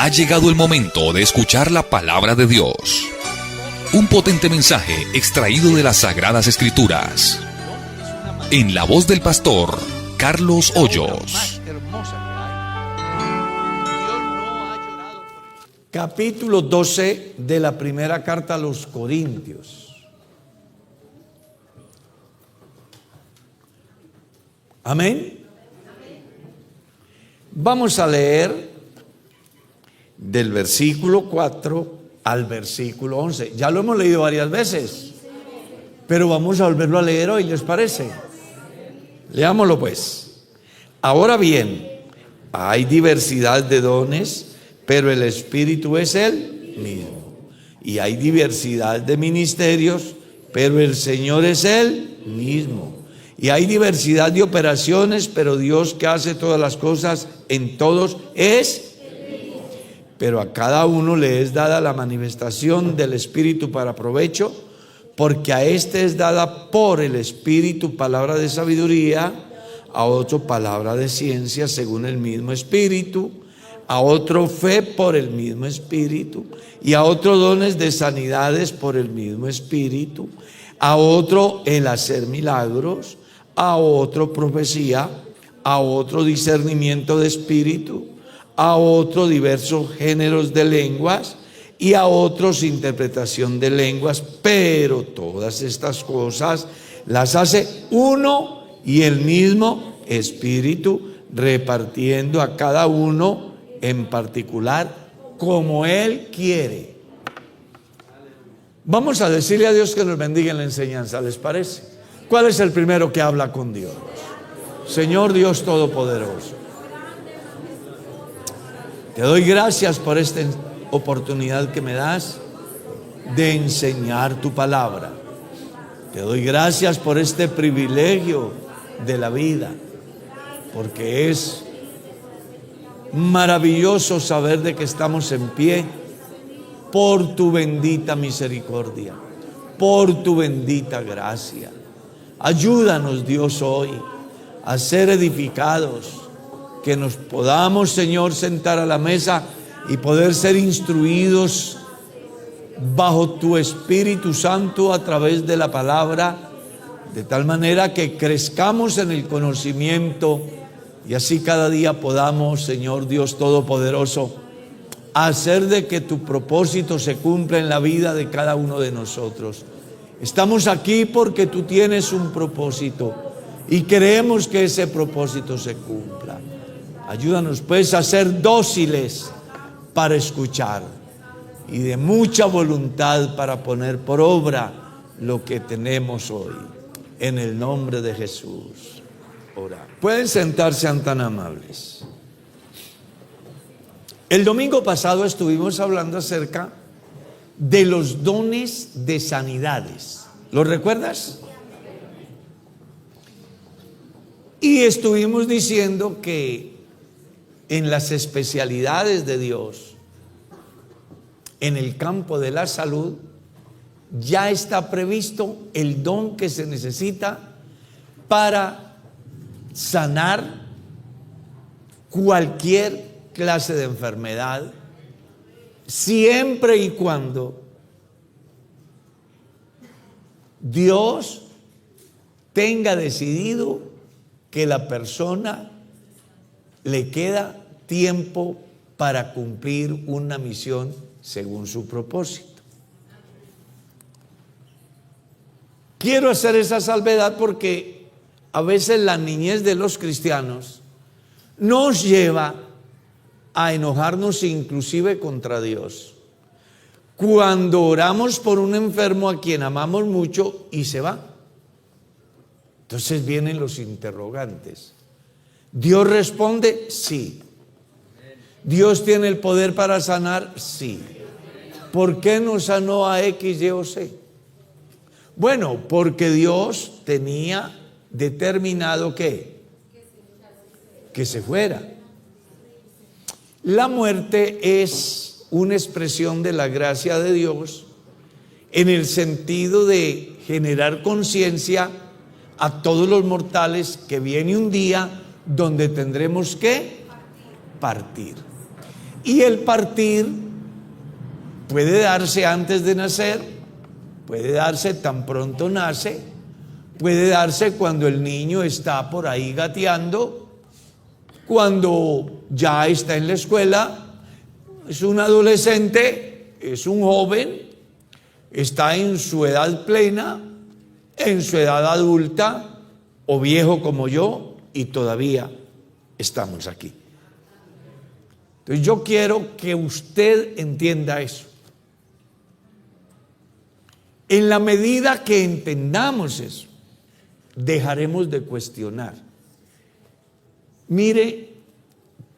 Ha llegado el momento de escuchar la palabra de Dios. Un potente mensaje extraído de las Sagradas Escrituras. En la voz del pastor Carlos Hoyos. Capítulo 12 de la primera carta a los Corintios. Amén. Vamos a leer del versículo 4 al versículo 11. Ya lo hemos leído varias veces, pero vamos a volverlo a leer hoy, ¿les parece? Leámoslo pues. Ahora bien, hay diversidad de dones, pero el Espíritu es el mismo. Y hay diversidad de ministerios, pero el Señor es el mismo. Y hay diversidad de operaciones, pero Dios que hace todas las cosas en todos es. Pero a cada uno le es dada la manifestación del Espíritu para provecho, porque a este es dada por el Espíritu palabra de sabiduría, a otro palabra de ciencia según el mismo Espíritu, a otro fe por el mismo Espíritu, y a otro dones de sanidades por el mismo Espíritu, a otro el hacer milagros, a otro profecía, a otro discernimiento de espíritu, a otro diversos géneros de lenguas y a otros interpretación de lenguas, pero todas estas cosas las hace uno y el mismo Espíritu, repartiendo a cada uno en particular como Él quiere. Vamos a decirle a Dios que nos bendiga en la enseñanza, ¿les parece? ¿Cuál es el primero que habla con Dios? Señor Dios Todopoderoso, te doy gracias por esta oportunidad que me das de enseñar tu palabra. Te doy gracias por este privilegio de la vida, porque es maravilloso saber de que estamos en pie por tu bendita misericordia, por tu bendita gracia. Ayúdanos, Dios, hoy a ser edificados, que nos podamos, Señor, sentar a la mesa y poder ser instruidos bajo tu Espíritu Santo a través de la palabra, de tal manera que crezcamos en el conocimiento y así cada día podamos, Señor Dios Todopoderoso, hacer de que tu propósito se cumpla en la vida de cada uno de nosotros. Estamos aquí porque tú tienes un propósito y creemos que ese propósito se cumpla. Ayúdanos pues a ser dóciles para escuchar y de mucha voluntad para poner por obra lo que tenemos hoy. En el nombre de Jesús, oramos. Pueden sentarse, sean tan amables. El domingo pasado estuvimos hablando acerca de los dones de sanidades. ¿Lo recuerdas? Y estuvimos diciendo que en las especialidades de Dios, en el campo de la salud, ya está previsto el don que se necesita para sanar cualquier clase de enfermedad, siempre y cuando Dios tenga decidido que la persona le queda tiempo para cumplir una misión según su propósito. Quiero hacer esa salvedad porque a veces la niñez de los cristianos nos lleva a enojarnos inclusive contra Dios. Cuando oramos por un enfermo a quien amamos mucho y se va. Entonces vienen los interrogantes. ¿Dios responde? Sí. ¿Dios tiene el poder para sanar? Sí. ¿Por qué no sanó a X, Y o Z? Bueno, porque Dios tenía determinado ¿qué? Que se fuera. La muerte es una expresión de la gracia de Dios en el sentido de generar conciencia a todos los mortales que viene un día donde tendremos que partir. Y el partir puede darse antes de nacer, puede darse tan pronto nace, puede darse cuando el niño está por ahí gateando, cuando ya está en la escuela, es un adolescente, es un joven, está en su edad plena, en su edad adulta o viejo como yo, y todavía estamos aquí. Entonces yo quiero que usted entienda eso. En la medida que entendamos eso, dejaremos de cuestionar. Mire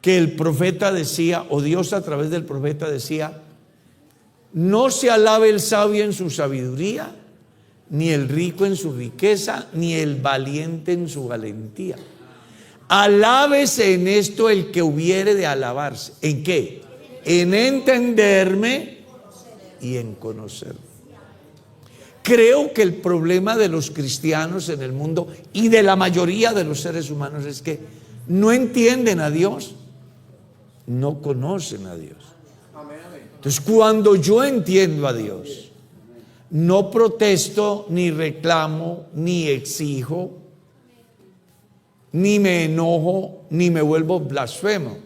que el profeta decía, o Dios a través del profeta decía: no se alabe el sabio en su sabiduría, ni el rico en su riqueza, ni el valiente en su valentía. Alábese en esto el que hubiere de alabarse. ¿En qué? En entenderme y en conocerme. Creo que el problema de los cristianos en el mundo y de la mayoría de los seres humanos es que no entienden a Dios, no conocen a Dios. Entonces, cuando yo entiendo a Dios, no protesto, ni reclamo, ni exijo, ni me enojo, ni me vuelvo blasfemo.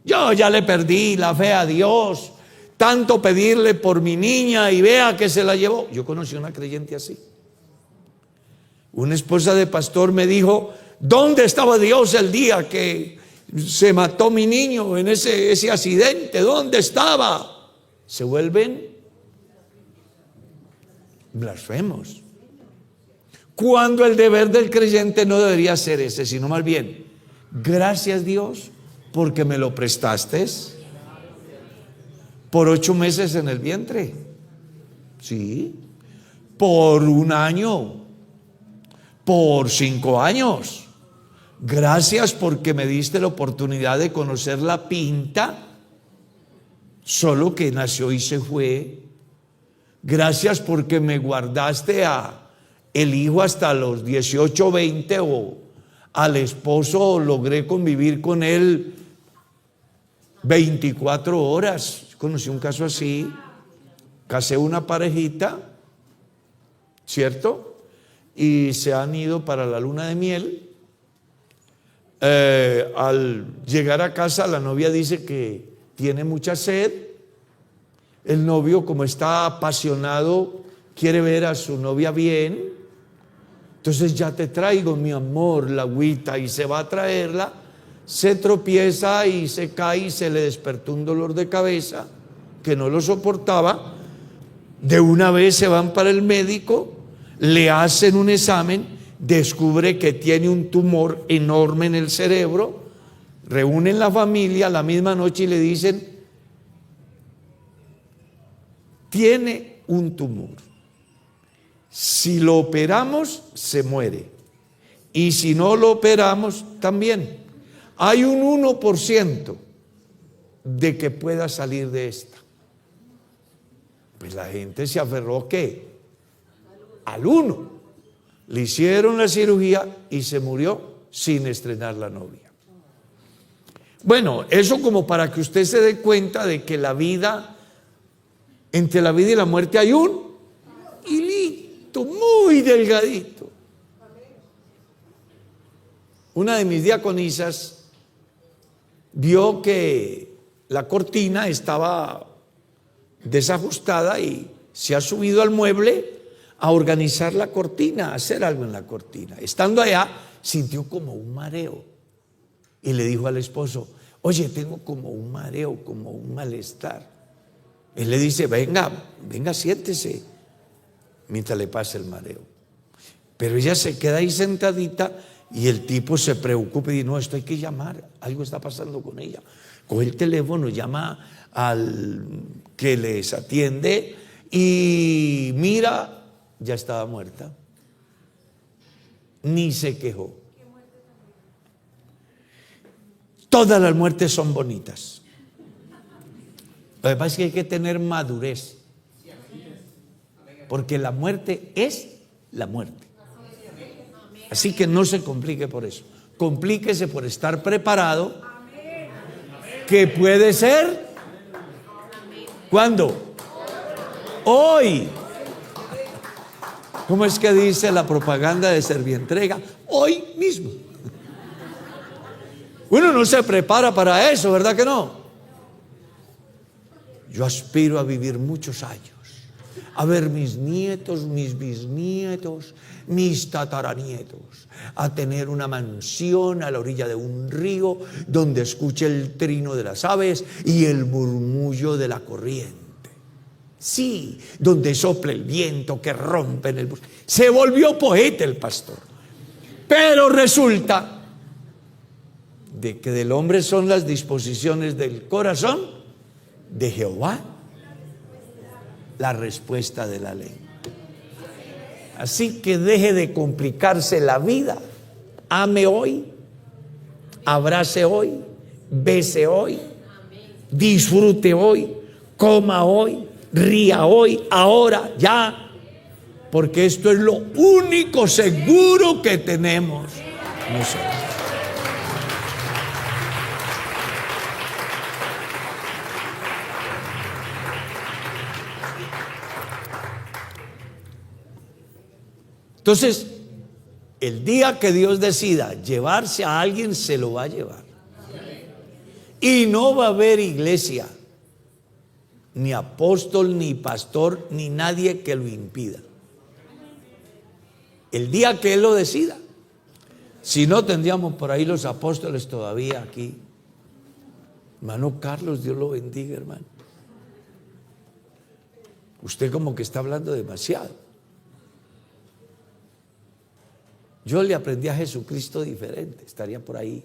Yo ya le perdí la fe a Dios, tanto pedirle por mi niña y vea que se la llevó. Yo conocí una creyente así. Una esposa de pastor me dijo: ¿dónde estaba Dios el día que se mató mi niño en ese accidente? ¿Dónde estaba? Se vuelven blasfemos. Cuando el deber del creyente no debería ser ese, sino más bien: gracias Dios porque me lo prestaste por 8 meses en el vientre, sí, por 1 año, por 5 años. Gracias porque me diste la oportunidad de conocer la pinta, solo que nació y se fue. Gracias porque me guardaste a el hijo hasta los 18, 20, o al esposo logré convivir con él 24 horas. Conocí un caso así, casé una parejita, ¿cierto? Y se han ido para la luna de miel. Al llegar a casa, la novia dice que tiene mucha sed. El novio, como está apasionado, quiere ver a su novia bien. Entonces: ya te traigo, mi amor, la agüita, y se va a traerla. Se tropieza y se cae y se le despertó un dolor de cabeza que no lo soportaba. De una vez se van para el médico, le hacen un examen, descubre que tiene un tumor enorme en el cerebro. Reúnen la familia la misma noche y le dicen: tiene un tumor. Si lo operamos, se muere. Y si no lo operamos, también. Hay un 1% de que pueda salir de esta. Pues la gente se aferró, ¿qué? Al 1. Le hicieron la cirugía y se murió sin estrenar la novia. Bueno, eso como para que usted se dé cuenta de que la vida, entre la vida y la muerte hay un hilito muy delgadito. Una de mis diaconisas vio que la cortina estaba desajustada y se ha subido al mueble a organizar la cortina, a hacer algo en la cortina. Estando allá, sintió como un mareo y le dijo al esposo: oye, tengo como un mareo, como un malestar. Él le dice: venga, siéntese mientras le pasa el mareo. Pero ella se queda ahí sentadita y el tipo se preocupa y dice: no, esto hay que llamar, algo está pasando con ella. Coge el teléfono, llama al que les atiende y mira, ya estaba muerta. Ni se quejó. Todas las muertes son bonitas. Lo que pasa es que hay que tener madurez, porque la muerte es la muerte. Así que no se complique por eso. Complíquese por estar preparado que puede ser. ¿Cuándo? Hoy. ¿Cómo es que dice la propaganda de Servientrega? Hoy mismo. Uno no se prepara para eso, ¿verdad que no? Yo aspiro a vivir muchos años, a ver mis nietos, mis bisnietos, mis tataranietos, a tener una mansión a la orilla de un río donde escuche el trino de las aves y el murmullo de la corriente. Sí, donde sople el viento que rompe en el bosque. Se volvió poeta el pastor. Pero resulta de que del hombre son las disposiciones del corazón, de Jehová la respuesta de la ley. Así que deje de complicarse la vida. Ame hoy, abrace hoy, bese hoy, disfrute hoy, coma hoy, ría hoy, ahora, ya, porque esto es lo único seguro que tenemos nosotros. Entonces, el día que Dios decida llevarse a alguien, se lo va a llevar. Y no va a haber iglesia, ni apóstol, ni pastor, ni nadie que lo impida. El día que Él lo decida. Si no, tendríamos por ahí los apóstoles todavía aquí. Hermano Carlos, Dios lo bendiga, hermano. Usted como que está hablando demasiado. Yo le aprendí a Jesucristo diferente, estaría por ahí.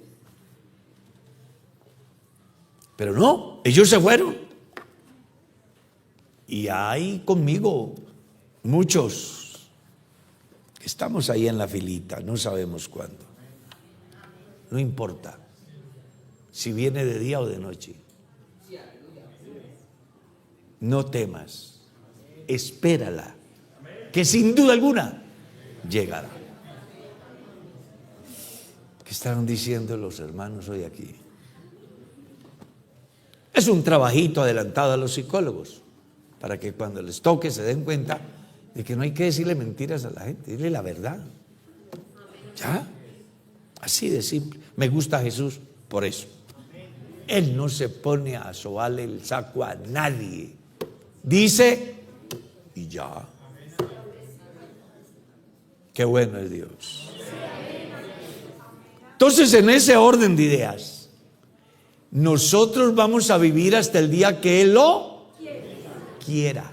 Pero no, ellos se fueron. Y hay conmigo muchos que estamos ahí en la filita, no sabemos cuándo. No importa si viene de día o de noche. No temas, espérala, que sin duda alguna llegará. ¿Qué están diciendo los hermanos hoy aquí? Es un trabajito adelantado a los psicólogos, para que cuando les toque se den cuenta de que no hay que decirle mentiras a la gente, dile la verdad. ¿Ya? Así de simple. Me gusta Jesús por eso. Él no se pone a sobarle el saco a nadie. Dice y ya. Qué bueno es Dios. Entonces, en ese orden de ideas, nosotros vamos a vivir hasta el día que Él lo quiera.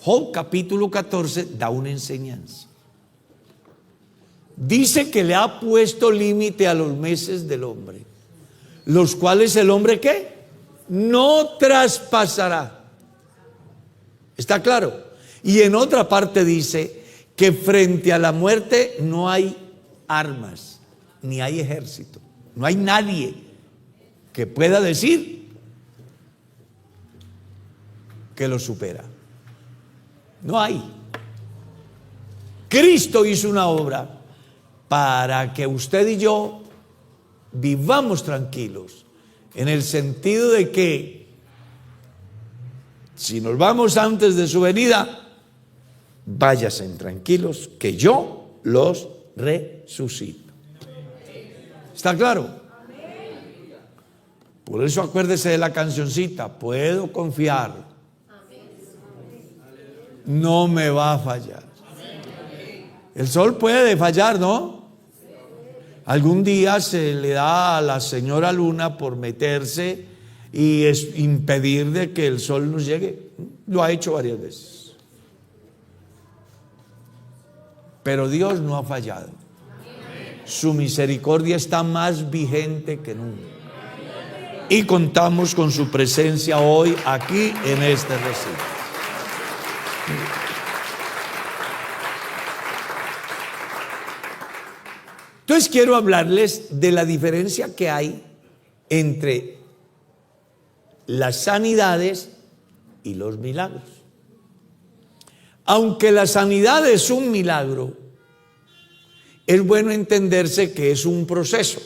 Job capítulo 14 da una enseñanza. Dice que le ha puesto límite a los meses del hombre, los cuales el hombre ¿qué? No traspasará. ¿Está claro? Y en otra parte dice que frente a la muerte no hay armas, ni hay ejército, no hay nadie que pueda decir que lo supera. No hay. Cristo hizo una obra para que usted y yo vivamos tranquilos, en el sentido de que si nos vamos antes de su venida, váyanse tranquilos, que yo los resucito. ¿Está claro? Por eso acuérdese de la cancioncita, puedo confiar, no me va a fallar. El sol puede fallar, ¿no? Algún día se le da a la señora Luna por meterse y impedir de que el sol nos llegue. Lo ha hecho varias veces. Pero Dios no ha fallado. Su misericordia está más vigente que nunca. Y contamos con su presencia hoy aquí en este recinto. Entonces quiero hablarles de la diferencia que hay entre las sanidades y los milagros. Aunque la sanidad es un milagro, es bueno entenderse que es un proceso.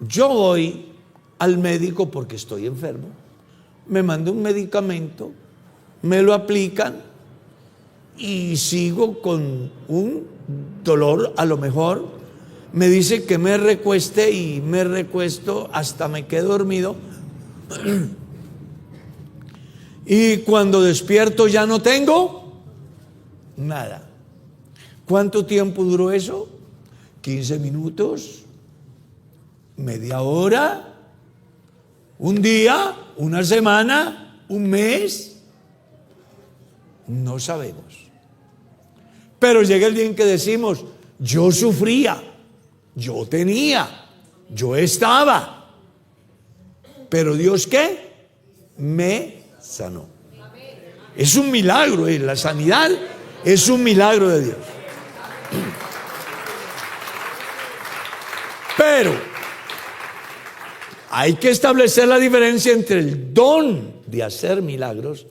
Yo voy al médico porque estoy enfermo, me manda un medicamento, me lo aplican y sigo con un dolor, a lo mejor me dice que me recueste y me recuesto hasta me quedo dormido y cuando despierto ya no tengo nada. ¿Cuánto tiempo duró eso? 15 minutos, media hora, un día, una semana, un mes, no sabemos. Pero llega el día en que decimos, yo sufría, yo tenía, yo estaba, pero Dios ¿qué? Me sanó. Es un milagro, la sanidad es un milagro de Dios. Pero hay que establecer la diferencia entre el don de hacer milagros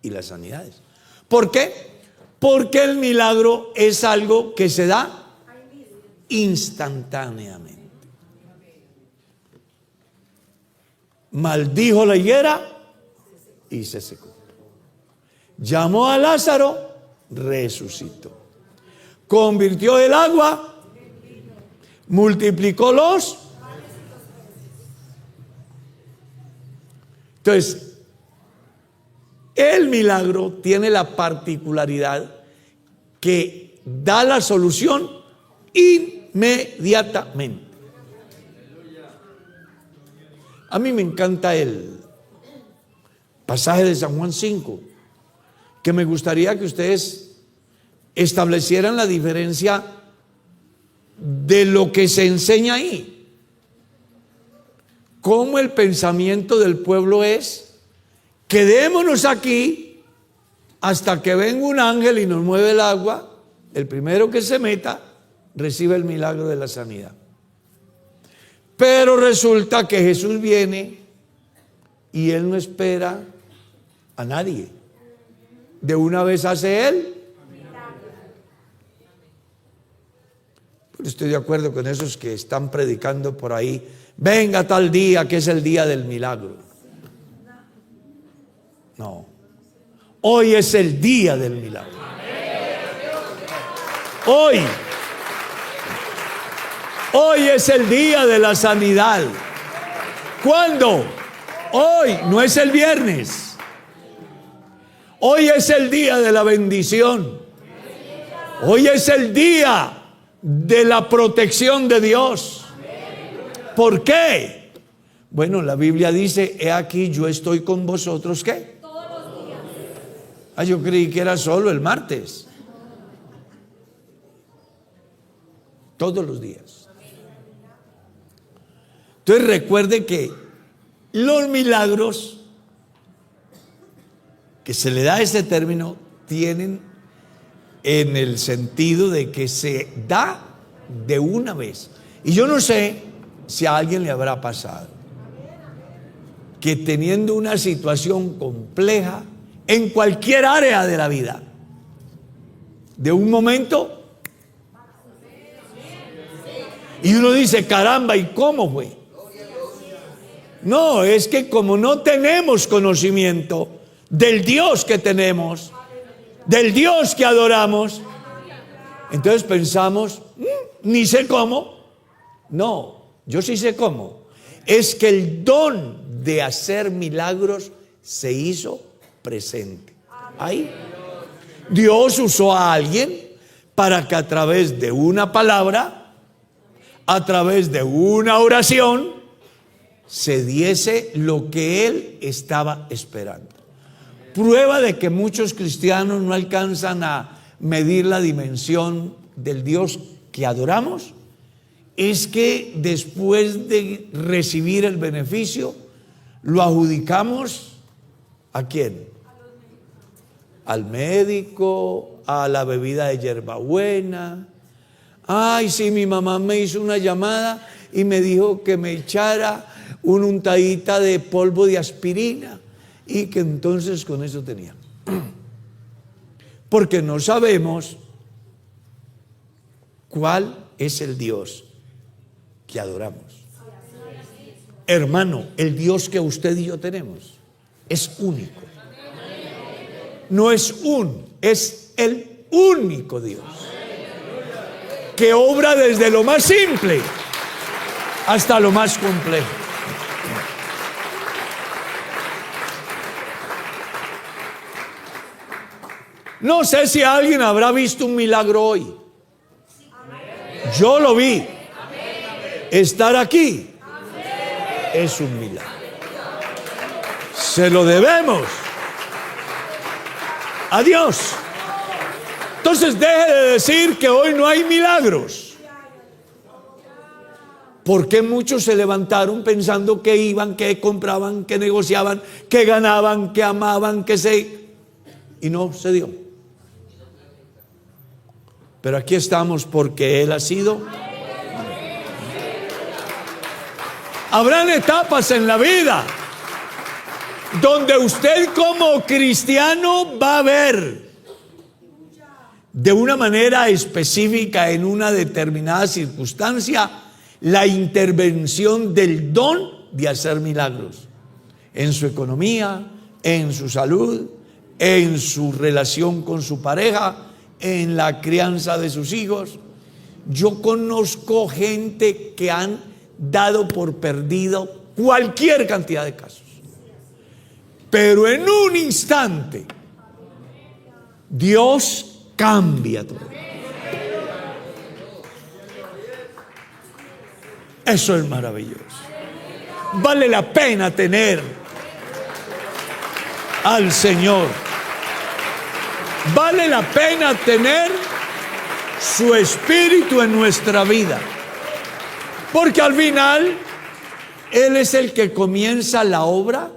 y las sanidades. ¿Por qué? Porque el milagro es algo que se da instantáneamente. Maldijo la higuera y se secó. Llamó a Lázaro, resucitó. Convirtió el agua, multiplicó los. Entonces, el milagro tiene la particularidad que da la solución inmediatamente. A mí me encanta el pasaje de San Juan 5, que me gustaría que ustedes establecieran la diferencia de lo que se enseña ahí. Cómo el pensamiento del pueblo es: quedémonos aquí hasta que venga un ángel y nos mueve el agua. El primero que se meta recibe el milagro de la sanidad. Pero resulta que Jesús viene y Él no espera a nadie. De una vez hace Él. Pero estoy de acuerdo con esos que están predicando por ahí: venga tal día que es el día del milagro. No, hoy es el día del milagro. Hoy es el día de la sanidad. ¿Cuándo? Hoy, no es el viernes. Hoy es el día de la bendición. Hoy es el día de la protección de Dios. ¿Por qué? Bueno, la Biblia dice: he aquí yo estoy con vosotros, ¿qué? Yo creí que era solo el martes. Todos los días. Entonces recuerde que los milagros, que se le da ese término, tienen en el sentido de que se da de una vez. Y yo no sé si a alguien le habrá pasado que teniendo una situación compleja en cualquier área de la vida, de un momento, y uno dice: caramba, ¿y cómo fue? No, es que como no tenemos conocimiento del Dios que tenemos, del Dios que adoramos, entonces pensamos: ni sé cómo. No, yo sí sé cómo. Es que el don de hacer milagros se hizo presente. Ahí Dios usó a alguien para que a través de una palabra, a través de una oración, se diese lo que Él estaba esperando. Prueba de que muchos cristianos no alcanzan a medir la dimensión del Dios que adoramos es que después de recibir el beneficio, lo adjudicamos ¿a quién? Al médico, a la bebida de hierbabuena. Ay, sí, mi mamá me hizo una llamada y me dijo que me echara una untadita de polvo de aspirina y que entonces con eso tenía. Porque no sabemos cuál es el Dios que adoramos. Hermano, el Dios que usted y yo tenemos es único. No es es el único Dios que obra desde lo más simple hasta lo más complejo. No sé si alguien habrá visto un milagro hoy. Yo lo vi. Estar aquí es un milagro. Se lo debemos a Dios. Entonces deje de decir que hoy no hay milagros. Porque muchos se levantaron pensando que iban, que compraban, que negociaban, que ganaban, que amaban, y no se dio. Pero aquí estamos porque Él ha sido. Habrán etapas en la vida donde usted como cristiano va a ver de una manera específica en una determinada circunstancia la intervención del don de hacer milagros en su economía, en su salud, en su relación con su pareja, en la crianza de sus hijos. Yo conozco gente que han dado por perdido cualquier cantidad de casos, pero en un instante Dios cambia todo. Eso es maravilloso. Vale la pena tener al Señor. Vale la pena tener su espíritu en nuestra vida. Porque al final Él es el que comienza la obra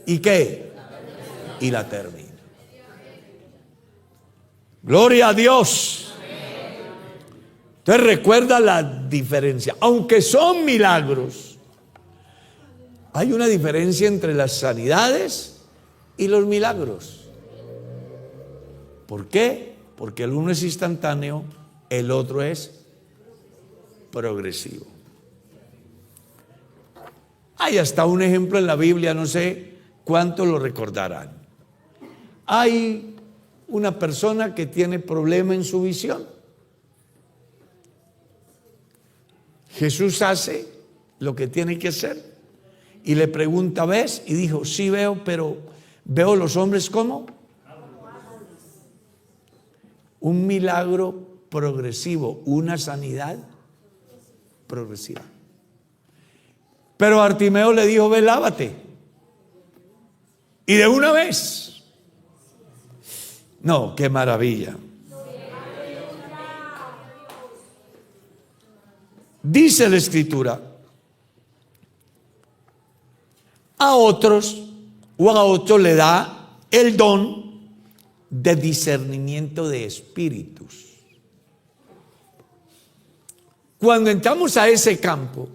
y ¿qué? Y la termina. Gloria a Dios. Entonces recuerda la diferencia. Aunque son milagros, hay una diferencia entre las sanidades y los milagros. ¿Por qué? Porque el uno es instantáneo, el otro es progresivo. Hay hasta un ejemplo en la Biblia, no sé cuántos lo recordarán. Hay una persona que tiene problema en su visión. Jesús hace lo que tiene que hacer y le pregunta, ¿ves? Y dijo, sí veo, pero veo los hombres como un milagro progresivo, una sanidad progresiva. Pero Bartimeo le dijo, ve, lávate. Y de una vez. No, qué maravilla. Dice la Escritura, a otros o a otros le da el don de discernimiento de espíritus. Cuando entramos a ese campo,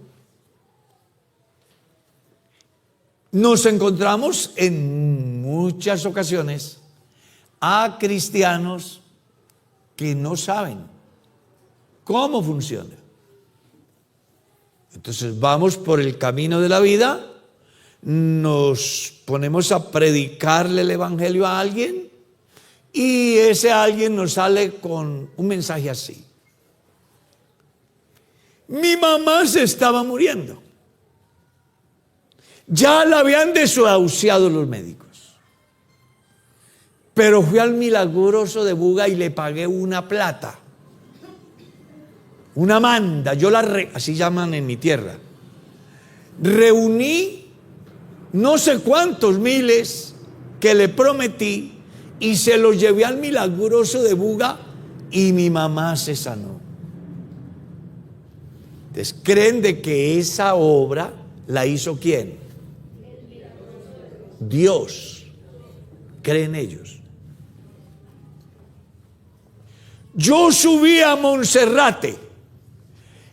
nos encontramos en muchas ocasiones a cristianos que no saben cómo funciona. Entonces vamos por el camino de la vida, nos ponemos a predicarle el evangelio a alguien y ese alguien nos sale con un mensaje así: mi mamá se estaba muriendo. Ya la habían desahuciado los médicos, pero fui al milagroso de Buga y le pagué una plata, una manda, así llaman en mi tierra. Reuní no sé cuántos miles que le prometí y se los llevé al milagroso de Buga y mi mamá se sanó. Entonces, ¿creen de que esa obra la hizo quién? Dios. ¿Creen ellos? Yo subí a Monserrate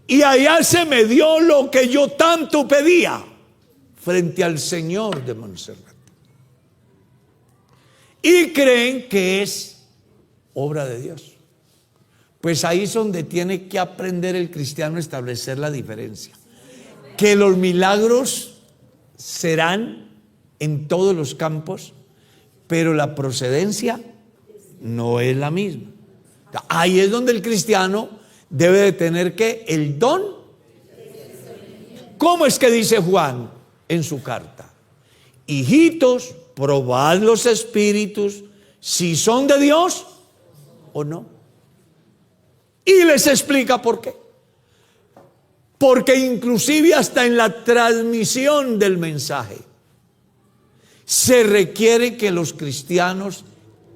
y allá se me dio lo que yo tanto pedía frente al Señor de Monserrate. Y creen que es obra de Dios. Pues ahí es donde tiene que aprender el cristiano a establecer la diferencia. Que los milagros serán en todos los campos, pero la procedencia no es la misma. Ahí es donde el cristiano debe de tener que el don. ¿Cómo es que dice Juan en su carta? Hijitos, probad los espíritus si son de Dios o no. Y les explica por qué. Porque inclusive hasta en la transmisión del mensaje se requiere que los cristianos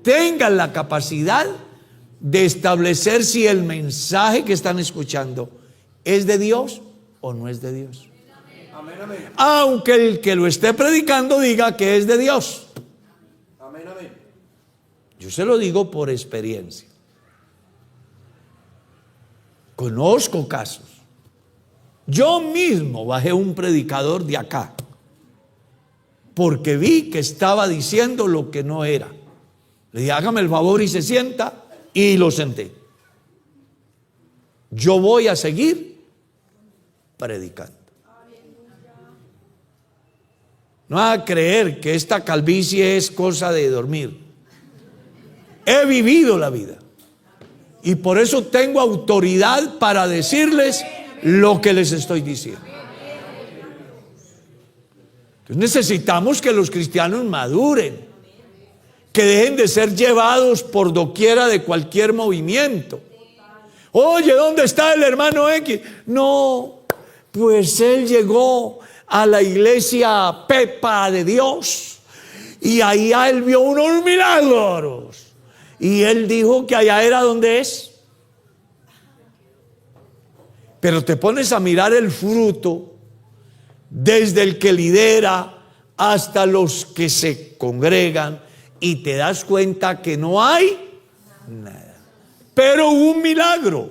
tengan la capacidad de establecer si el mensaje que están escuchando es de Dios o no es de Dios. Amén, amén. Aunque el que lo esté predicando diga que es de Dios. Amén, amén. Yo se lo digo por experiencia. Conozco casos. Yo mismo bajé un predicador de acá porque vi que estaba diciendo lo que no era. Le dije, hágame el favor y se sienta, y lo senté. Yo voy a seguir predicando. No va a creer que esta calvicie es cosa de dormir. He vivido la vida y por eso tengo autoridad para decirles lo que les estoy diciendo. Entonces necesitamos que los cristianos maduren, que dejen de ser llevados por doquiera de cualquier movimiento. Oye, ¿dónde está el hermano X? No, pues él llegó a la iglesia Pepa de Dios y ahí él vio unos milagros y él dijo que allá era donde es. Pero te pones a mirar el fruto desde el que lidera hasta los que se congregan y te das cuenta que no hay nada. Pero hubo un milagro.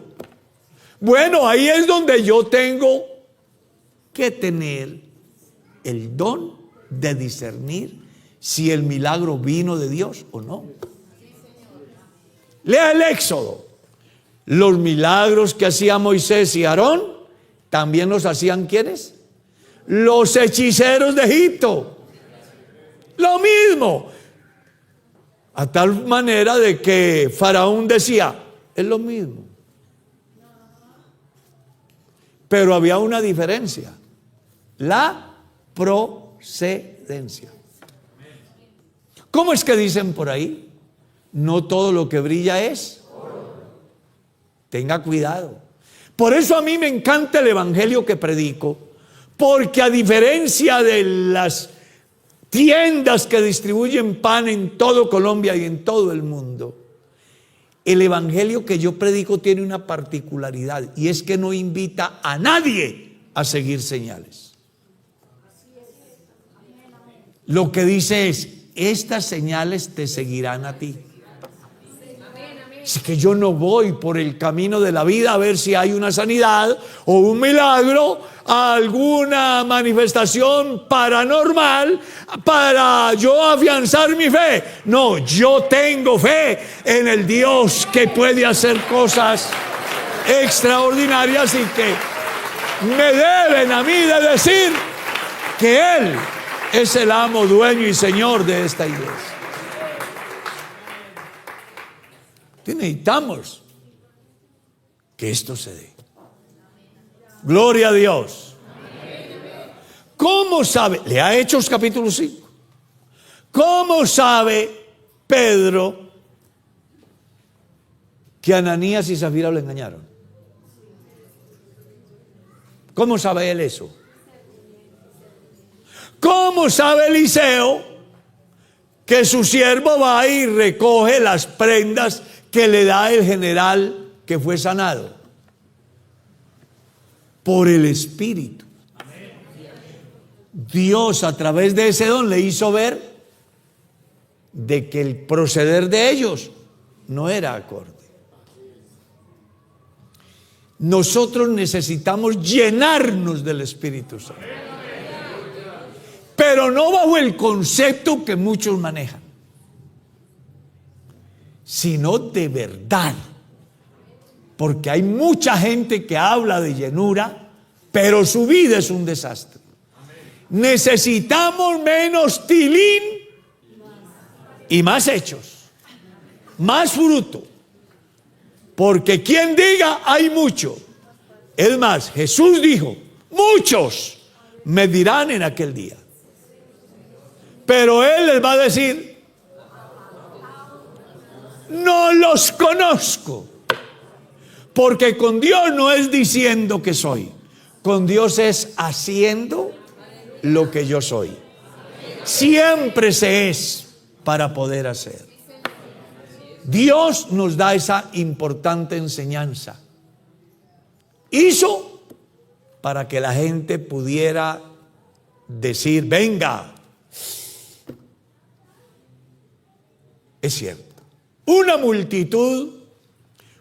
Bueno, ahí es donde yo tengo que tener el don de discernir si el milagro vino de Dios o no. Lea el Éxodo. Los milagros que hacía Moisés y Aarón también los hacían ¿quiénes? Los hechiceros de Egipto. Lo mismo. A tal manera de que Faraón decía, es lo mismo. Pero había una diferencia. La procedencia. ¿Cómo es que dicen por ahí? No todo lo que brilla es. Tenga cuidado. Por eso a mí me encanta el evangelio que predico, porque a diferencia de las tiendas que distribuyen pan en todo Colombia y en todo el mundo, el evangelio que yo predico tiene una particularidad, y es que no invita a nadie a seguir señales. Lo que dice es, estas señales te seguirán a ti. Así que yo no voy por el camino de la vida a ver si hay una sanidad o un milagro, alguna manifestación paranormal para yo afianzar mi fe. No, yo tengo fe en el Dios que puede hacer cosas extraordinarias y que me deben a mí de decir que Él es el amo, dueño y señor de esta iglesia. Necesitamos que esto se dé. Gloria a Dios. ¿Cómo sabe? Lea Hechos capítulo 5. ¿Cómo sabe Pedro que Ananías y Zafira lo engañaron? ¿Cómo sabe él eso? ¿Cómo sabe Eliseo que su siervo va y recoge las prendas que le da el general que fue sanado? Por el Espíritu. Dios a través de ese don le hizo ver de que el proceder de ellos no era acorde. Nosotros necesitamos llenarnos del Espíritu Santo, pero no bajo el concepto que muchos manejan, sino de verdad. Porque hay mucha gente que habla de llenura, pero su vida es un desastre. Necesitamos menos tilín y más hechos, más fruto. Porque quien diga hay mucho. Es más, Jesús dijo, muchos me dirán en aquel día. Pero Él les va a decir, no los conozco. Porque con Dios no es diciendo que soy. Con Dios es haciendo lo que yo soy. Siempre se es para poder hacer. Dios nos da esa importante enseñanza. Hizo para que la gente pudiera decir, venga. Es cierto. Una multitud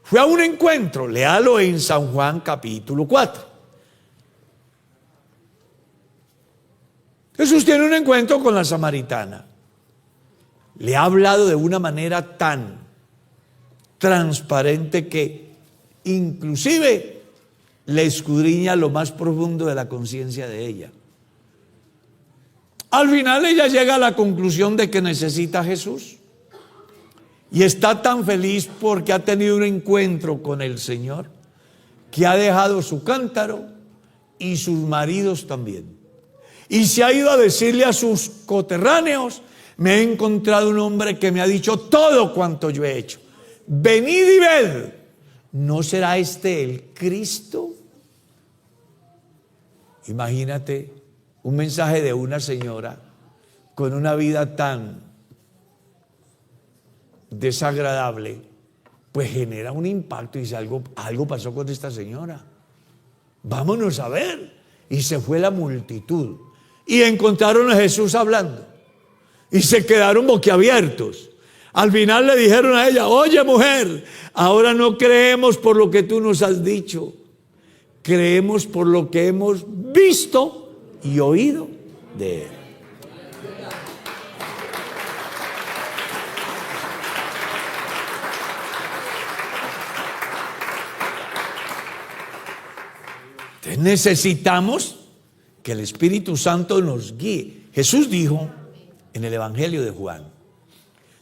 fue a un encuentro, léalo en San Juan capítulo 4. Jesús tiene un encuentro con la samaritana. Le ha hablado de una manera tan transparente que inclusive le escudriña lo más profundo de la conciencia de ella. Al final ella llega a la conclusión de que necesita a Jesús. Y está tan feliz porque ha tenido un encuentro con el Señor, que ha dejado su cántaro y sus maridos también. Y se ha ido a decirle a sus coterráneos, me he encontrado un hombre que me ha dicho todo cuanto yo he hecho. Venid y ved, ¿no será este el Cristo? Imagínate un mensaje de una señora con una vida tan desagradable, pues genera un impacto y dice, algo pasó con esta señora. Vámonos a ver. Y se fue la multitud y encontraron a Jesús hablando y se quedaron boquiabiertos. Al final le dijeron a ella, oye mujer, ahora no creemos por lo que tú nos has dicho, creemos por lo que hemos visto y oído de él. Entonces necesitamos que el Espíritu Santo nos guíe. Jesús dijo en el Evangelio de Juan,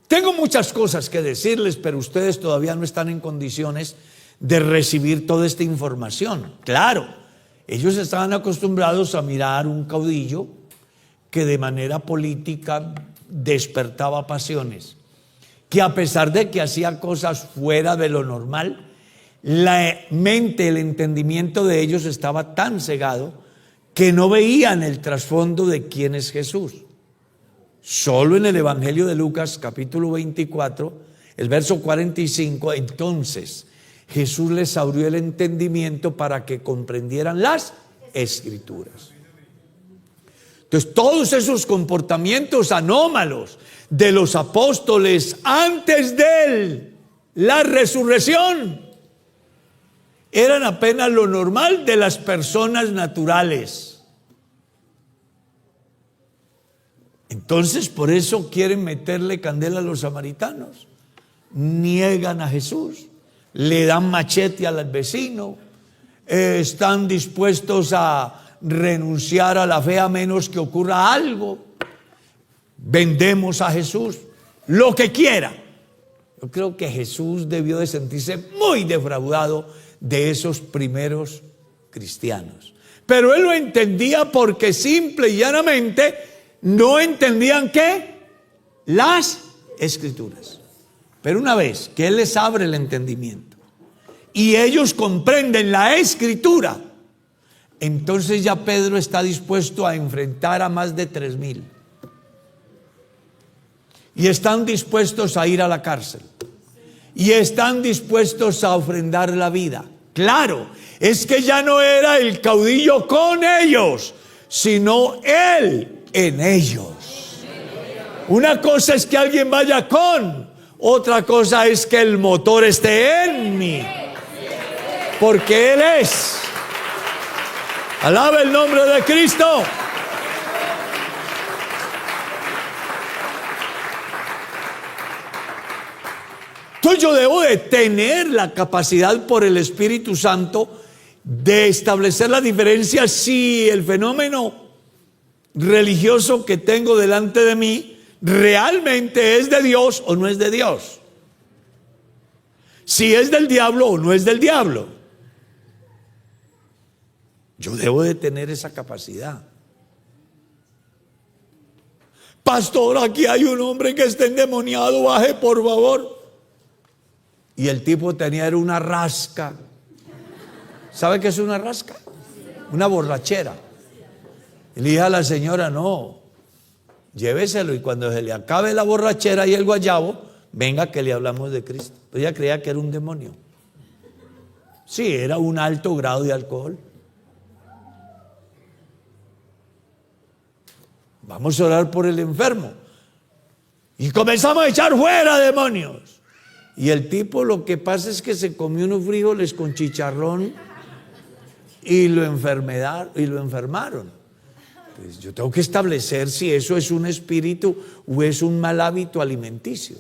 tengo muchas cosas que decirles, pero ustedes todavía no están en condiciones de recibir toda esta información. Claro, ellos estaban acostumbrados a mirar un caudillo que de manera política despertaba pasiones, que a pesar de que hacía cosas fuera de lo normal, la mente, el entendimiento de ellos estaba tan cegado que no veían el trasfondo de quién es Jesús. Solo en el Evangelio de Lucas, capítulo 24, el verso 45, entonces Jesús les abrió el entendimiento para que comprendieran las Escrituras. Entonces, todos esos comportamientos anómalos de los apóstoles antes de la resurrección eran apenas lo normal de las personas naturales. Entonces, por eso quieren meterle candela a los samaritanos. Niegan a Jesús, le dan machete al vecino, están dispuestos a renunciar a la fe a menos que ocurra algo. Vendemos a Jesús, lo que quiera. Yo creo que Jesús debió de sentirse muy defraudado de esos primeros cristianos. Pero él lo entendía porque simple y llanamente no entendían ¿qué? Las Escrituras. Pero una vez que él les abre el entendimiento y ellos comprenden la Escritura, entonces ya Pedro está dispuesto a enfrentar a más de 3,000. Y están dispuestos a ir a la cárcel. Y están dispuestos a ofrendar la vida. Claro, es que ya no era el caudillo con ellos, sino él en ellos. Una cosa es que alguien vaya con, otra cosa es que el motor esté en mí, porque él es. Alaba el nombre de Cristo. Entonces yo debo de tener la capacidad por el Espíritu Santo de establecer la diferencia si el fenómeno religioso que tengo delante de mí realmente es de Dios o no es de Dios. Si es del diablo o no es del diablo. Yo debo de tener esa capacidad. Pastor, aquí hay un hombre que está endemoniado, baje por favor. Y el tipo tenía era una rasca. ¿Sabe qué es una rasca? Una borrachera. Y le dije a la señora, no, lléveselo y cuando se le acabe la borrachera y el guayabo, venga que le hablamos de Cristo. Pero ella creía que era un demonio. Sí, era un alto grado de alcohol. Vamos a orar por el enfermo. Y comenzamos a echar fuera demonios. Y el tipo lo que pasa es que se comió unos frijoles con chicharrón y lo enfermaron. Pues yo tengo que establecer si eso es un espíritu o es un mal hábito alimenticio.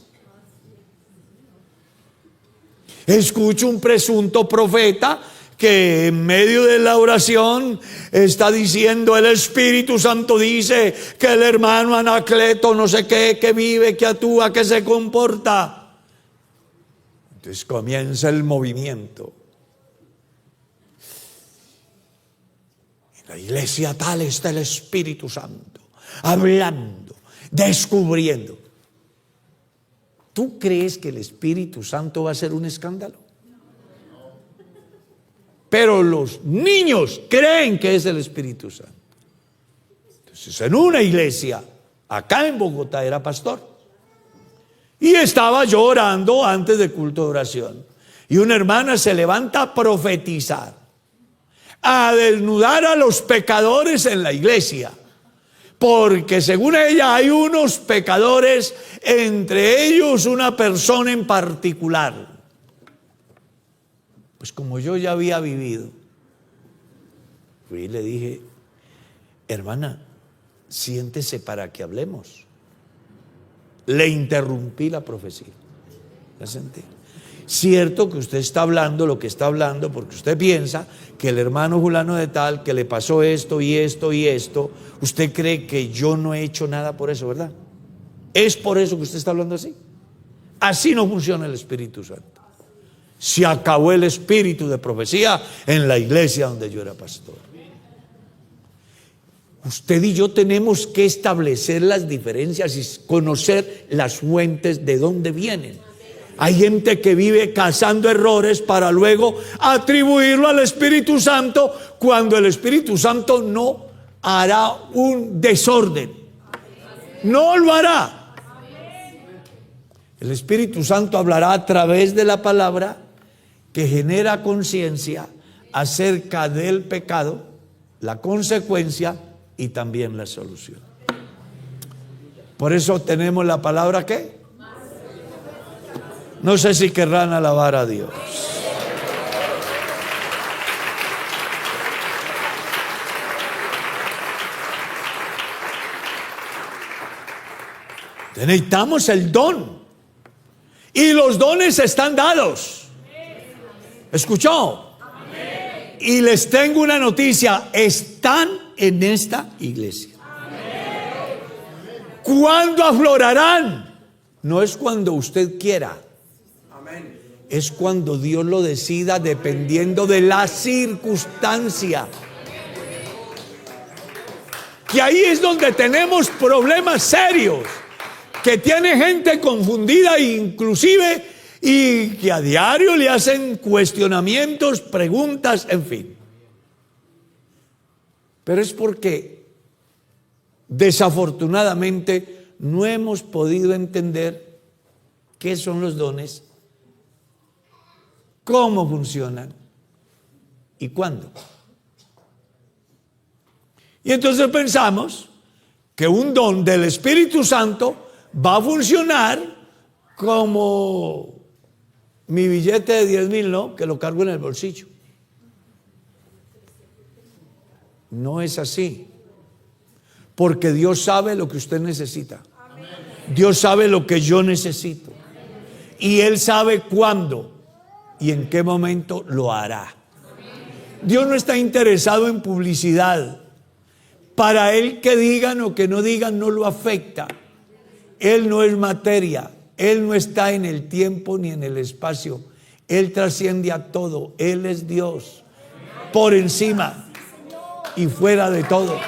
Escucho un presunto profeta que en medio de la oración está diciendo: el Espíritu Santo dice que el hermano Anacleto no sé qué, que vive, que actúa, que se comporta. Entonces comienza el movimiento. En la iglesia tal está el Espíritu Santo, hablando, descubriendo. ¿Tú crees que el Espíritu Santo va a hacer un escándalo? Pero los niños creen que es el Espíritu Santo. Entonces, en una iglesia, acá en Bogotá, era pastor. Y estaba yo orando antes del culto de oración. Y una hermana se levanta a profetizar, a desnudar a los pecadores en la iglesia. Porque según ella hay unos pecadores, entre ellos una persona en particular. Pues como yo ya había vivido, fui y le dije: hermana, siéntese para que hablemos. Le interrumpí la profecía. ¿La sentí? Cierto que usted está hablando lo que está hablando porque usted piensa que el hermano fulano de tal, que le pasó esto y esto y esto, usted cree que yo no he hecho nada por eso, ¿verdad? ¿Es por eso que usted está hablando así? Así no funciona el Espíritu Santo. Se acabó el espíritu de profecía en la iglesia donde yo era pastor. Usted y yo tenemos que establecer las diferencias y conocer las fuentes de dónde vienen. Hay gente que vive cazando errores para luego atribuirlo al Espíritu Santo, cuando el Espíritu Santo no hará un desorden. No lo hará. El Espíritu Santo hablará a través de la palabra que genera conciencia acerca del pecado, la consecuencia y también la solución. Por eso tenemos la palabra ¿qué? No sé si querrán alabar a Dios. Necesitamos el don. Y los dones están dados. ¿Escuchó? Y les tengo una noticia: están en esta iglesia. ¿Cuándo aflorarán? No es cuando usted quiera. Es cuando Dios lo decida, dependiendo de la circunstancia. Que ahí es donde tenemos problemas serios, que tiene gente confundida inclusive, y que a diario le hacen cuestionamientos, preguntas, en fin. Pero es porque desafortunadamente no hemos podido entender qué son los dones, cómo funcionan y cuándo. Y entonces pensamos que un don del Espíritu Santo va a funcionar como mi billete de 10,000, ¿no? Que lo cargo en el bolsillo. No es así. Porque Dios sabe lo que usted necesita. Dios sabe lo que yo necesito. Y Él sabe cuándo y en qué momento lo hará. Dios no está interesado en publicidad. Para Él que digan o que no digan no lo afecta. Él no es materia. Él no está en el tiempo ni en el espacio. Él trasciende a todo. Él es Dios. Por encima y fuera de todo.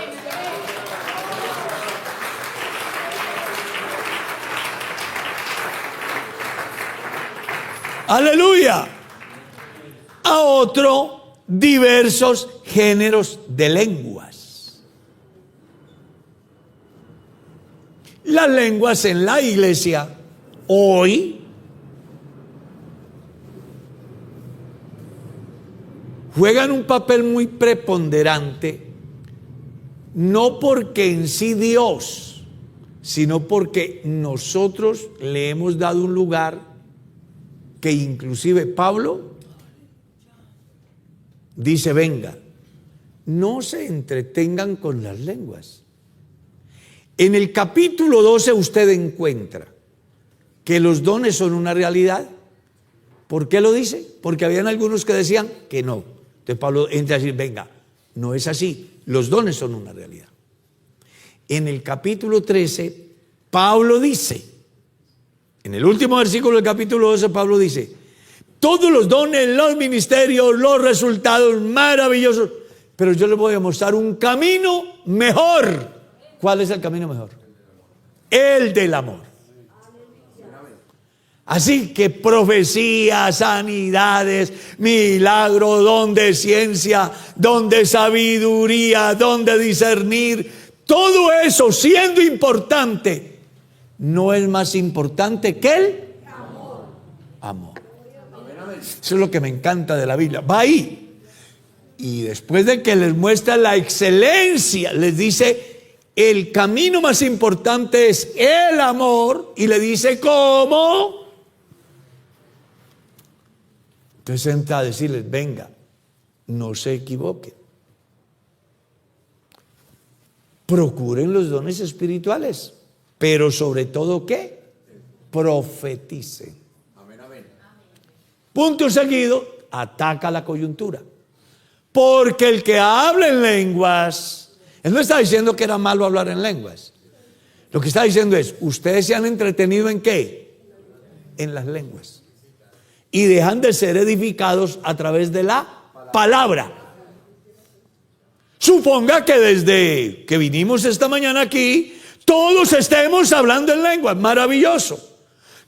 Aleluya. A otro, diversos géneros de lenguas. Las lenguas en la iglesia hoy juegan un papel muy preponderante, no porque en sí Dios, sino porque nosotros le hemos dado un lugar que inclusive Pablo dice: venga, no se entretengan con las lenguas. En el capítulo 12 usted encuentra que los dones son una realidad. ¿Por qué lo dice? Porque habían algunos que decían que no. Entonces Pablo entra a decir: venga, no es así, los dones son una realidad. En el capítulo 13, Pablo dice, en el último versículo del capítulo 12, Pablo dice: todos los dones, los ministerios, los resultados maravillosos, pero yo les voy a mostrar un camino mejor. ¿Cuál es el camino mejor? El del amor. Así que profecía, sanidades, milagro, don de ciencia, don de sabiduría, don de discernir, todo eso siendo importante, no es más importante que el amor. Eso es lo que me encanta de la Biblia. Va ahí. Y después de que les muestra la excelencia, les dice: el camino más importante es el amor. Y le dice: ¿cómo? Entonces entra a decirles: venga, no se equivoquen. Procuren los dones espirituales, pero sobre todo, ¿qué? Profeticen. Punto seguido, ataca la coyuntura. Porque el que habla en lenguas, él no está diciendo que era malo hablar en lenguas. Lo que está diciendo es: ustedes se han entretenido ¿en qué? En las lenguas. Y dejan de ser edificados a través de la palabra. Suponga que desde que vinimos esta mañana aquí, todos estemos hablando en lenguas. Maravilloso.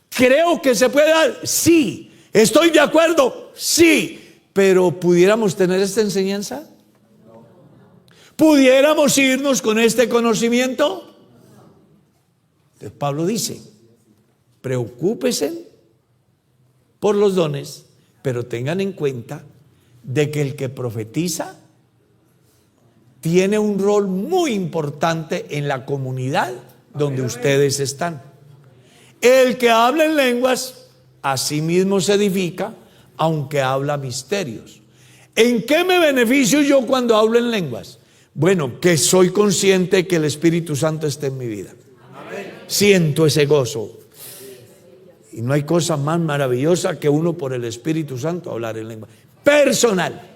¿Creo que se puede dar? Sí. ¿Estoy de acuerdo? Sí. Pero ¿pudiéramos tener esta enseñanza? ¿Pudiéramos irnos con este conocimiento? Entonces Pablo dice: preocúpese por los dones, pero tengan en cuenta de que el que profetiza tiene un rol muy importante en la comunidad donde ustedes están. El que habla en lenguas, a sí mismo se edifica, aunque habla misterios. ¿En qué me beneficio yo cuando hablo en lenguas? Bueno, que soy consciente que el Espíritu Santo está en mi vida. Siento ese gozo. Y no hay cosa más maravillosa que uno por el Espíritu Santo hablar en lengua. Personal.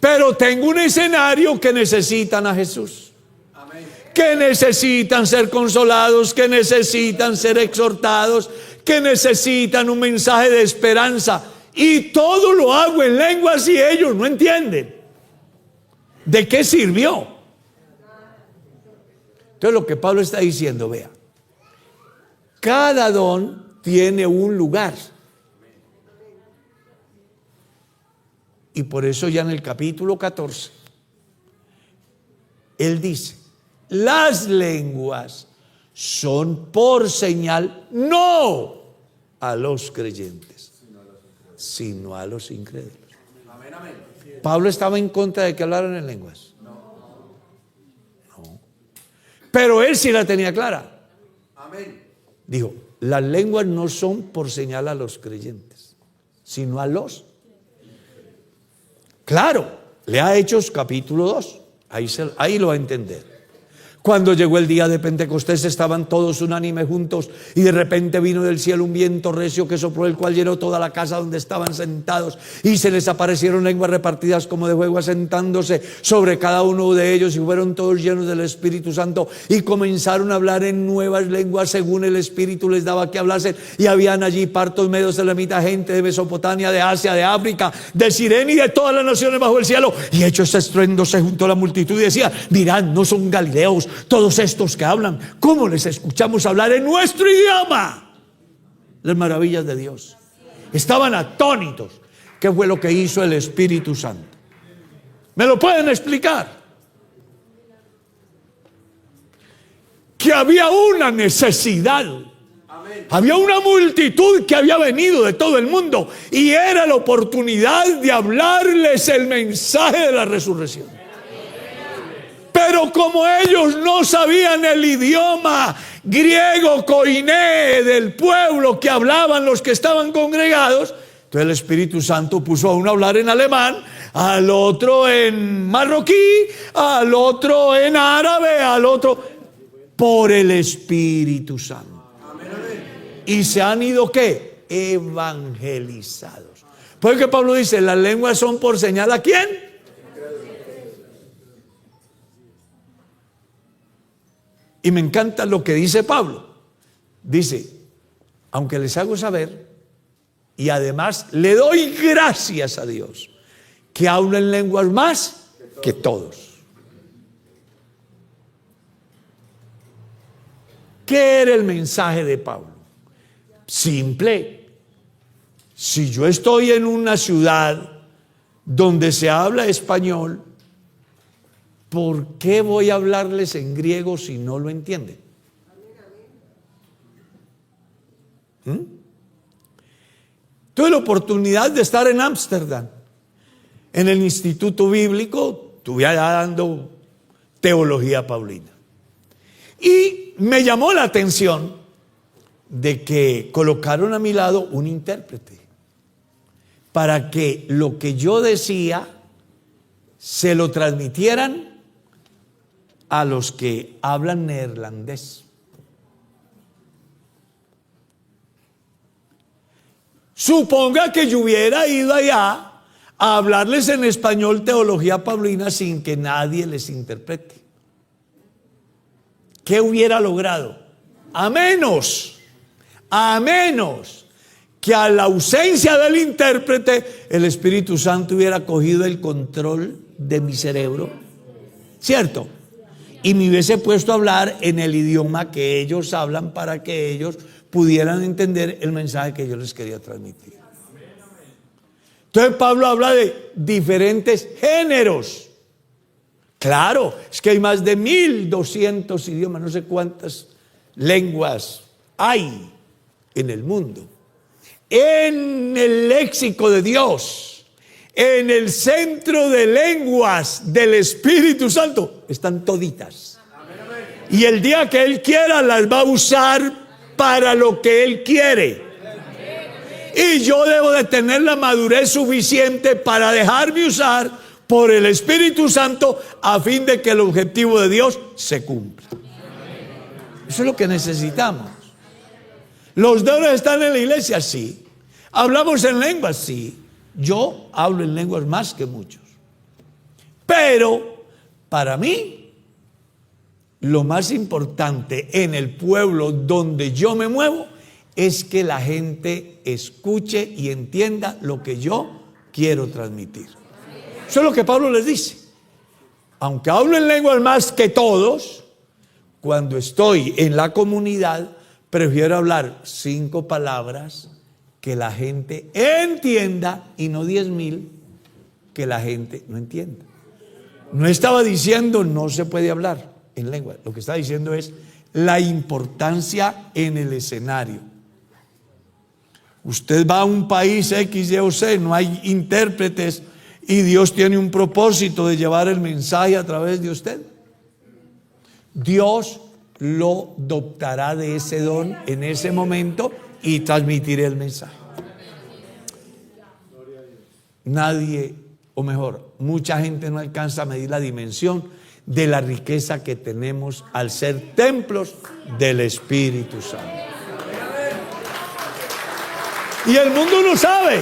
Pero tengo un escenario que necesitan a Jesús. Que necesitan ser consolados, que necesitan ser exhortados, que necesitan un mensaje de esperanza. Y todo lo hago en lenguas y ellos no entienden. ¿De qué sirvió? Entonces lo que Pablo está diciendo, vea, cada don tiene un lugar. Y por eso ya en el capítulo 14, él dice: las lenguas son por señal no a los creyentes, sino a los incrédulos. Pablo estaba en contra de que hablaran en lenguas. No. Pero él sí la tenía clara. Dijo: las lenguas no son por señal a los creyentes, sino a los. Claro, lea Hechos capítulo 2, ahí lo va a entender. Cuando llegó el día de Pentecostés estaban todos unánimes juntos y de repente vino del cielo un viento recio que sopló, el cual llenó toda la casa donde estaban sentados, y se les aparecieron lenguas repartidas como de fuego asentándose sobre cada uno de ellos, y fueron todos llenos del Espíritu Santo y comenzaron a hablar en nuevas lenguas según el Espíritu les daba que hablasen. Y habían allí partos, medos, elamitas, gente de Mesopotamia, de Asia, de África, de Sirene y de todas las naciones bajo el cielo. Y hecho este estruendo se juntó la multitud y decía: dirán, ¿no son galileos todos estos que hablan? ¿Cómo les escuchamos hablar en nuestro idioma las maravillas de Dios? Estaban atónitos. ¿Qué fue lo que hizo el Espíritu Santo? ¿Me lo pueden explicar? Que había una necesidad. Había una multitud que había venido de todo el mundo y era la oportunidad de hablarles el mensaje de la resurrección. Pero como ellos no sabían el idioma griego koiné del pueblo que hablaban los que estaban congregados, entonces el Espíritu Santo puso a uno a hablar en alemán, al otro en marroquí, al otro en árabe, al otro, por el Espíritu Santo. Y se han ido, ¿qué? Evangelizados. Porque Pablo dice, las lenguas son por señal ¿a quién? Y me encanta lo que dice Pablo. Dice, aunque les hago saber, y además le doy gracias a Dios, que hablo en lenguas más que todos. ¿Qué era el mensaje de Pablo? Simple. Si yo estoy en una ciudad donde se habla español, ¿por qué voy a hablarles en griego si no lo entienden? Tuve la oportunidad de estar en Ámsterdam, en el Instituto Bíblico, estuve allá dando teología paulina. Y me llamó la atención de que colocaron a mi lado un intérprete para que lo que yo decía se lo transmitieran a los que hablan neerlandés. Suponga que yo hubiera ido allá a hablarles en español teología paulina sin que nadie les interprete. ¿Qué hubiera logrado? A menos que a la ausencia del intérprete el Espíritu Santo hubiera cogido el control de mi cerebro, ¿cierto? Y me hubiese puesto a hablar en el idioma que ellos hablan para que ellos pudieran entender el mensaje que yo les quería transmitir. Entonces Pablo habla de diferentes géneros. Claro, es que hay más de 1200 idiomas, no sé cuántas lenguas hay en el mundo. En el léxico de Dios, en el centro de lenguas del Espíritu Santo, están toditas. Y el día que Él quiera las va a usar para lo que Él quiere. Y yo debo de tener la madurez suficiente para dejarme usar por el Espíritu Santo a fin de que el objetivo de Dios se cumpla. Eso es lo que necesitamos. ¿Los dones están en la iglesia? Sí. ¿Hablamos en lenguas? Sí. Yo hablo en lenguas más que muchos. Pero para mí, lo más importante en el pueblo donde yo me muevo es que la gente escuche y entienda lo que yo quiero transmitir. Eso es lo que Pablo les dice. Aunque hablo en lenguas más que todos, cuando estoy en la comunidad, prefiero hablar 5 palabras que la gente entienda y no 10,000 que la gente no entienda. No estaba diciendo no se puede hablar en lengua. Lo que está diciendo es la importancia en el escenario. Usted va a un país X, Y o Z, no hay intérpretes y Dios tiene un propósito de llevar el mensaje a través de usted. Dios lo dotará de ese don en ese momento y transmitiré el mensaje. Nadie, o mejor, mucha gente no alcanza a medir la dimensión de la riqueza que tenemos al ser templos del Espíritu Santo. Y el mundo no sabe.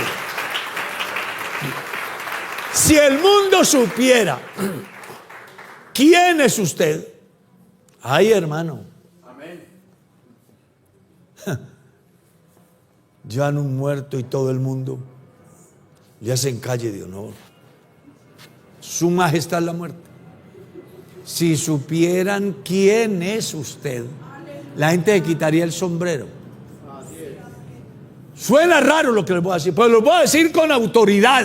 Si el mundo supiera quién es usted, ay, hermano, llevan un muerto y todo el mundo le hacen calle de honor. Su majestad la muerte. Si supieran quién es usted, la gente le quitaría el sombrero. Suena raro lo que les voy a decir, pero lo voy a decir con autoridad.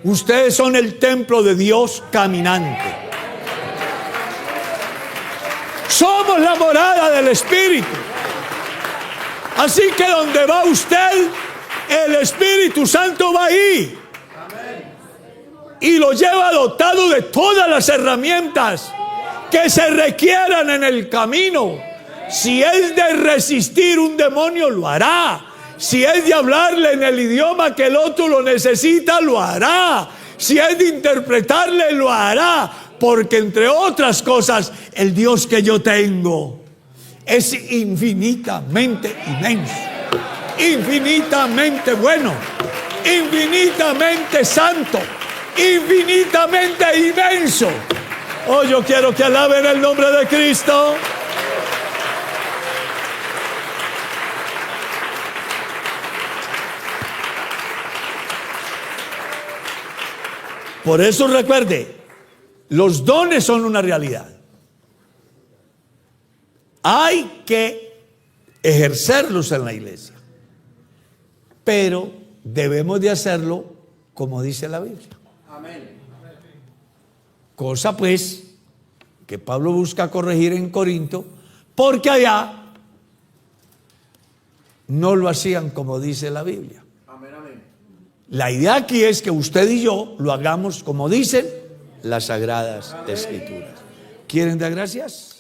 Ustedes son el templo de Dios caminante. Somos la morada del Espíritu. Así que donde va usted, el Espíritu Santo va ahí. Y lo lleva dotado de todas las herramientas que se requieran en el camino. Si es de resistir un demonio, lo hará. Si es de hablarle en el idioma que el otro lo necesita, lo hará. Si es de interpretarle, lo hará. Porque entre otras cosas, el Dios que yo tengo es infinitamente inmenso, infinitamente bueno, infinitamente santo, infinitamente inmenso. Oh, yo quiero que alaben el nombre de Cristo. Por eso recuerde, los dones son una realidad. Hay que ejercerlos en la iglesia, pero debemos de hacerlo como dice la Biblia. Amén. Cosa pues que Pablo busca corregir en Corinto, porque allá no lo hacían como dice la Biblia. Amén, amén. La idea aquí es que usted y yo lo hagamos como dicen las Sagradas Escrituras. ¿Quieren dar gracias?